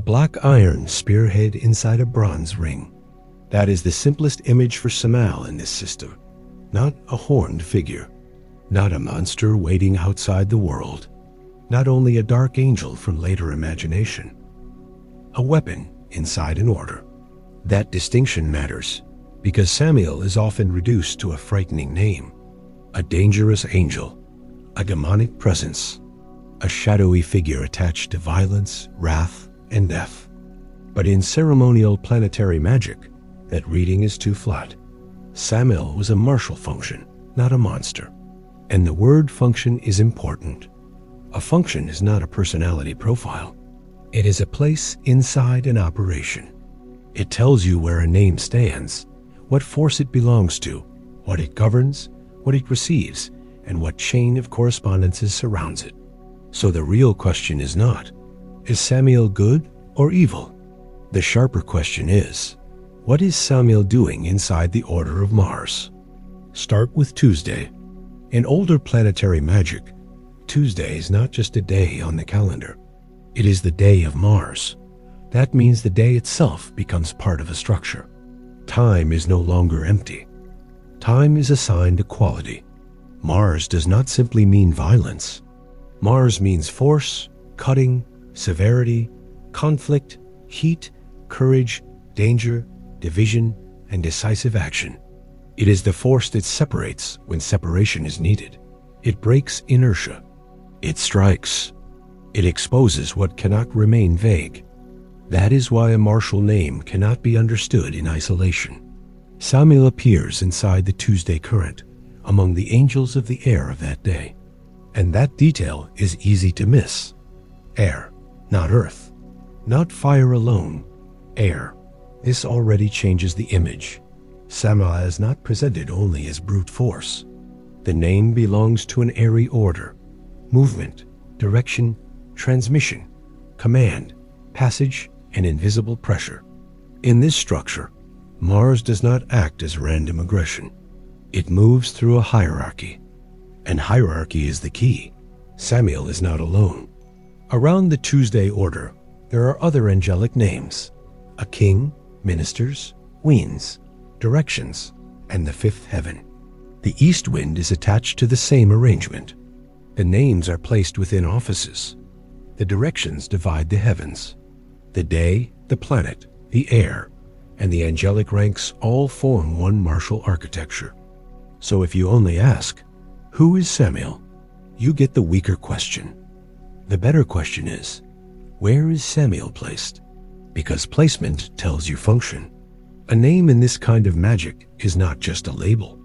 a black iron spearhead inside a bronze ring. That is the simplest image for Samael in this system. Not a horned figure, not a monster waiting outside the world, not only a dark angel from later imagination. A weapon inside an order. That distinction matters because Samael is often reduced to a frightening name. A dangerous angel, a demonic presence, a shadowy figure attached to violence, wrath, and death. But in ceremonial planetary magic, that reading is too flat. Samael was a martial function, not a monster. And the word function is important. A function is not a personality profile. It is a place inside an operation. It tells you where a name stands, what force it belongs to, what it governs, what it receives, and what chain of correspondences surrounds it. So the real question is not, is Samael good or evil? The sharper question is, what is Samael doing inside the order of Mars? Start with Tuesday. In older planetary magic, Tuesday is not just a day on the calendar. It is the day of Mars. That means the day itself becomes part of a structure. Time is no longer empty. Time is assigned a quality. Mars does not simply mean violence. Mars means force, cutting, severity, conflict, heat, courage, danger, division, and decisive action. It is the force that separates when separation is needed. It breaks inertia. It strikes. It exposes what cannot remain vague. That is why a martial name cannot be understood in isolation. Samael appears inside the Tuesday current, among the angels of the air of that day. And that detail is easy to miss. Air, not earth. Not fire alone, air. This already changes the image. Samael is not presented only as brute force. The name belongs to an airy order. Movement, direction, transmission, command, passage, and invisible pressure. In this structure, Mars does not act as random aggression. It moves through a hierarchy. And hierarchy is the key. Samael is not alone. Around the Tuesday order, there are other angelic names. A king, ministers, queens, directions, and the fifth heaven. The east wind is attached to the same arrangement. The names are placed within offices. The directions divide the heavens. The day, the planet, the air, and the angelic ranks all form one martial architecture. So if you only ask, who is Samael? You get the weaker question. The better question is, where is Samael placed? Because placement tells you function. A name in this kind of magic is not just a label.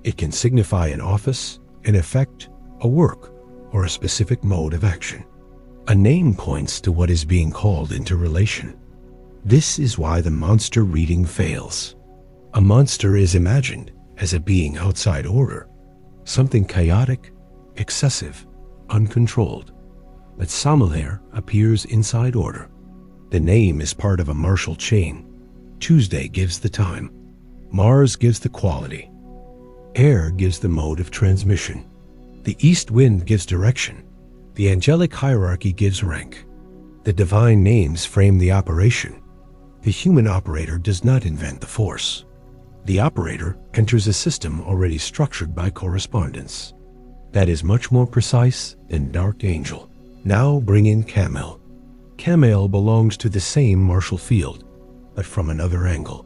It can signify an office, an effect, a work, or a specific mode of action. A name points to what is being called into relation. This is why the monster reading fails. A monster is imagined as a being outside order, something chaotic, excessive, uncontrolled. But Samael appears inside order. The name is part of a martial chain. Tuesday gives the time. Mars gives the quality. Air gives the mode of transmission. The east wind gives direction. The angelic hierarchy gives rank. The divine names frame the operation. The human operator does not invent the force. The operator enters a system already structured by correspondence. That is much more precise than Dark Angel. Now bring in Camael. Camael belongs to the same martial field, but from another angle.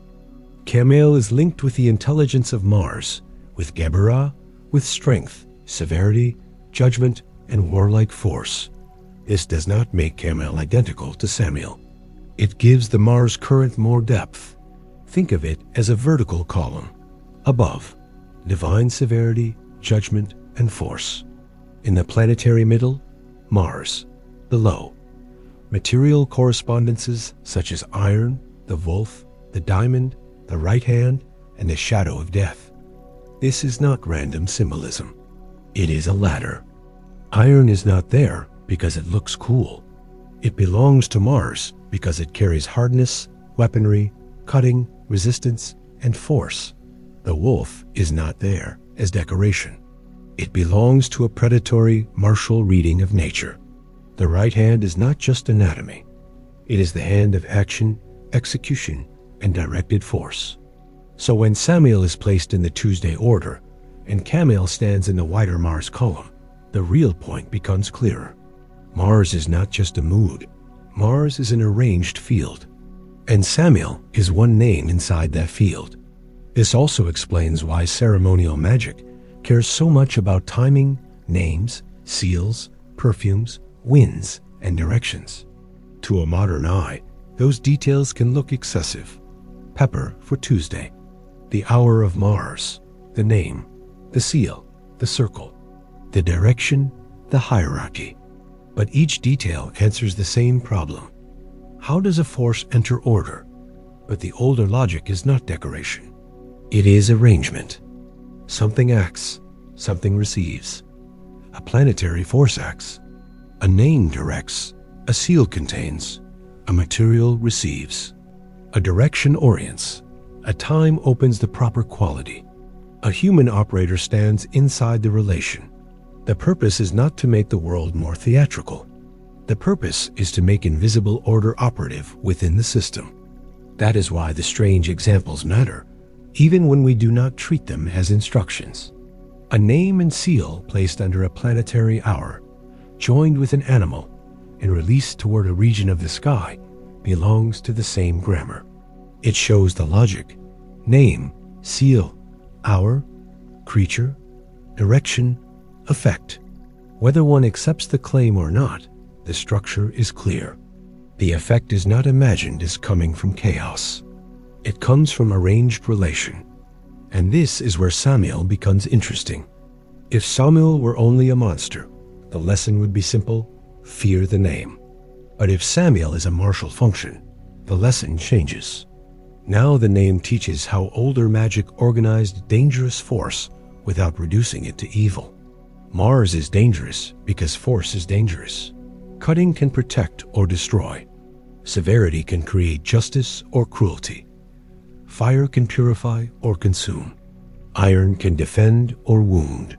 Camael is linked with the intelligence of Mars, with Geburah, with strength, severity, judgment, and warlike force. This does not make Camael identical to Samael. It gives the Mars current more depth. Think of it as a vertical column. Above, divine severity, judgment, and force. In the planetary middle, Mars. Below, material correspondences such as iron, the wolf, the diamond, the right hand, and the shadow of death. This is not random symbolism. It is a ladder. Iron is not there because it looks cool. It belongs to Mars because it carries hardness, weaponry, cutting, resistance, and force. The wolf is not there as decoration. It belongs to a predatory, martial reading of nature. The right hand is not just anatomy. It is the hand of action, execution, and directed force. So when Samael is placed in the Tuesday order, and Camael stands in the wider Mars column, the real point becomes clearer. Mars is not just a mood. Mars is an arranged field. And Samael is one name inside that field. This also explains why ceremonial magic cares so much about timing, names, seals, perfumes, winds, and directions. To a modern eye, those details can look excessive. Pepper for Tuesday, the hour of Mars, the name, the seal, the circle, the direction, the hierarchy. But each detail answers the same problem. How does a force enter order? But the older logic is not decoration. It is arrangement. Something acts, something receives. A planetary force acts. A name directs. A seal contains. A material receives. A direction orients. A time opens the proper quality. A human operator stands inside the relation. The purpose is not to make the world more theatrical. The purpose is to make invisible order operative within the system. That is why the strange examples matter, even when we do not treat them as instructions. A name and seal placed under a planetary hour, joined with an animal, and released toward a region of the sky, belongs to the same grammar. It shows the logic. Name, seal, hour, creature, direction, effect. Whether one accepts the claim or not, the structure is clear. The effect is not imagined as coming from chaos. It comes from arranged relation. And this is where Samael becomes interesting. If Samael were only a monster, the lesson would be simple: fear the name. But if Samael is a martial function, the lesson changes. Now the name teaches how older magic organized dangerous force without reducing it to evil. Mars is dangerous because force is dangerous. Cutting can protect or destroy. Severity can create justice or cruelty. Fire can purify or consume. Iron can defend or wound.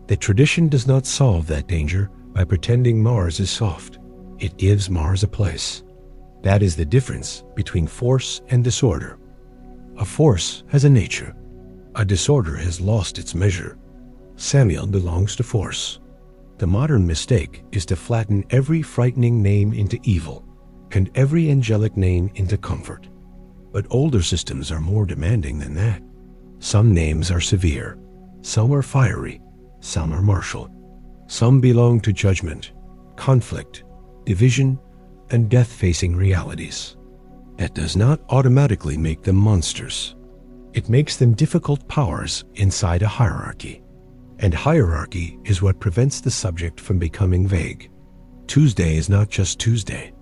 The tradition does not solve that danger by pretending Mars is soft. It gives Mars a place. That is the difference between force and disorder. A force has a nature. A disorder has lost its measure. Samael belongs to force. The modern mistake is to flatten every frightening name into evil and every angelic name into comfort. But older systems are more demanding than that. Some names are severe, some are fiery, some are martial. Some belong to judgment, conflict, division, and death-facing realities. That does not automatically make them monsters. It makes them difficult powers inside a hierarchy. And hierarchy is what prevents the subject from becoming vague. Tuesday is not just Tuesday.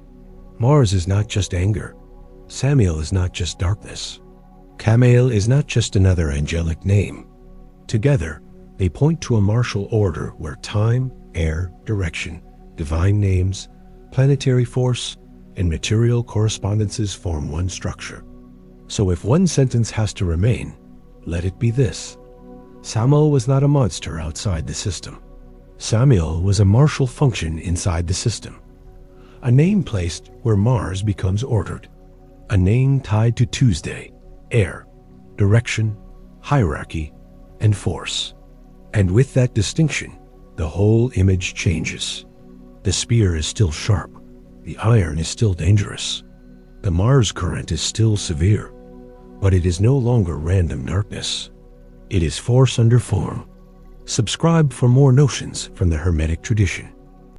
Mars is not just anger. Samael is not just darkness. Camael is not just another angelic name. Together, they point to a martial order where time, air, direction, divine names, planetary force, and material correspondences form one structure. So if one sentence has to remain, let it be this: Samael was not a monster outside the system. Samael was a martial function inside the system. A name placed where Mars becomes ordered. A name tied to Tuesday, air, direction, hierarchy, and force. And with that distinction, the whole image changes. The spear is still sharp. The iron is still dangerous. The Mars current is still severe. But it is no longer random darkness. It is force under form. Subscribe for more notions from the Hermetic tradition.